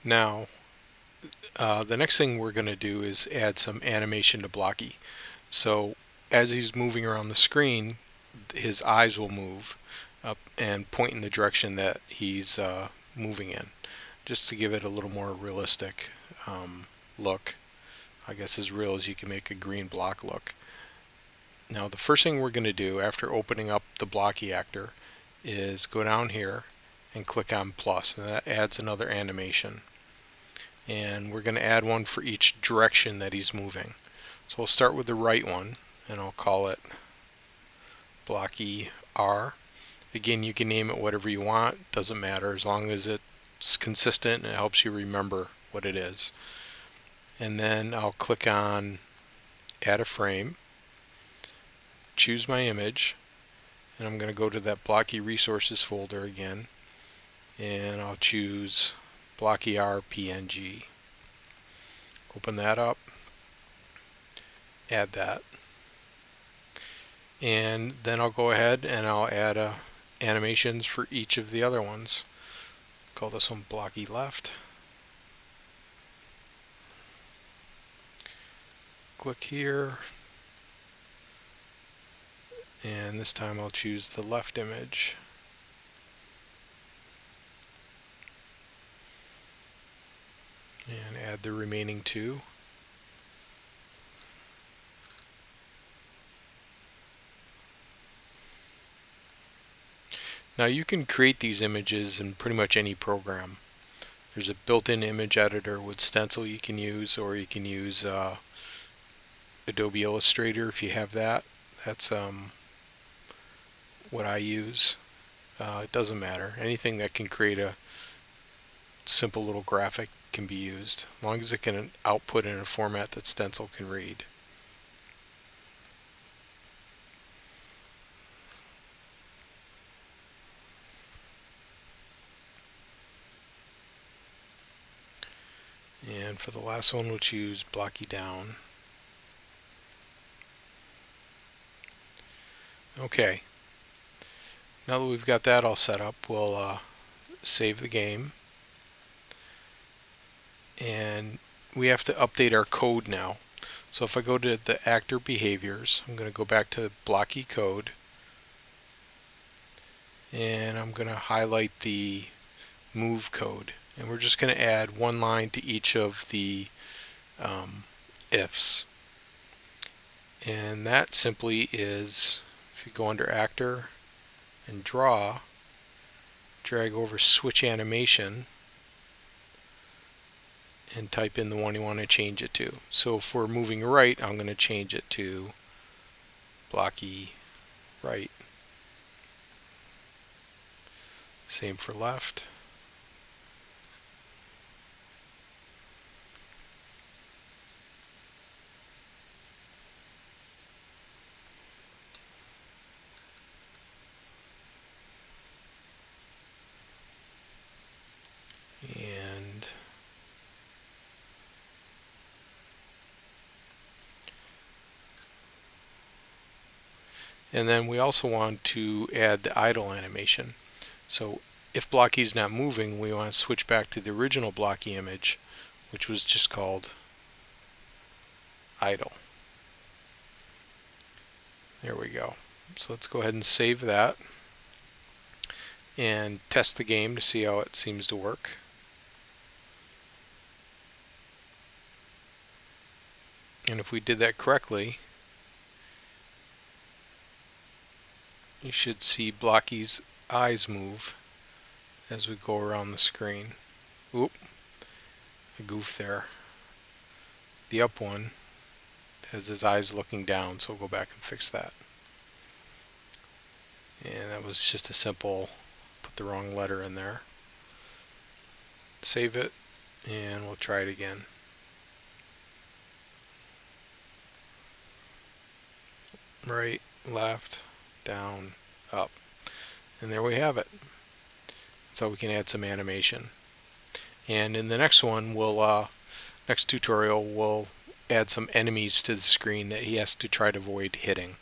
Now, the next thing we're going to do is add some animation to Blocky. So as he's moving around the screen, his eyes will move up and point in the direction that he's moving in, just to give it a little more realistic look. I guess as real as you can make a green block look. Now the first thing we're going to do after opening up the Blocky actor is go down here and click on plus, and that adds another animation. And we're going to add one for each direction that he's moving. So we'll start with the right one, and I'll call it Blocky R. Again, you can name it whatever you want, doesn't matter, as long as it's consistent and it helps you remember what it is. And then I'll click on add a frame, choose my image, and I'm going to go to that Blocky resources folder again, and I'll choose Blocky R PNG. Open that up, add that, and then I'll go ahead and I'll add animations for each of the other ones. Call this one Blocky left. Click here, and this time I'll choose the left image. And add the remaining two. Now you can create these images in pretty much any program. There's a built-in image editor with Stencyl you can use, or you can use Adobe Illustrator if you have that. That's what I use. It doesn't matter. Anything that can create a simple little graphic can be used, as long as it can output in a format that Stencyl can read. And for the last one, we'll choose Blocky down. Okay. Now that we've got that all set up, we'll save the game. And we have to update our code now. So if I go to the actor behaviors, I'm going to go back to Blocky code, and I'm going to highlight the move code, and we're just going to add one line to each of the ifs. And that simply is, if you go under actor and draw, drag over switch animation and type in the one you want to change it to. So if we're moving right, I'm going to change it to Blocky right. Same for left. And then we also want to add the idle animation. So if Blocky's not moving, we want to switch back to the original Blocky image, which was just called idle. There we go. So let's go ahead and save that and test the game to see how it seems to work. And if we did that correctly, you should see Blocky's eyes move as we go around the screen. Oop, a goof there. The up one has his eyes looking down, so we'll go back and fix that. And that was just a simple, put the wrong letter in there. Save it, and we'll try it again. Right, left, down, up. And there we have it. That's how we can add some animation. And in the next one, next tutorial, we'll add some enemies to the screen that he has to try to avoid hitting.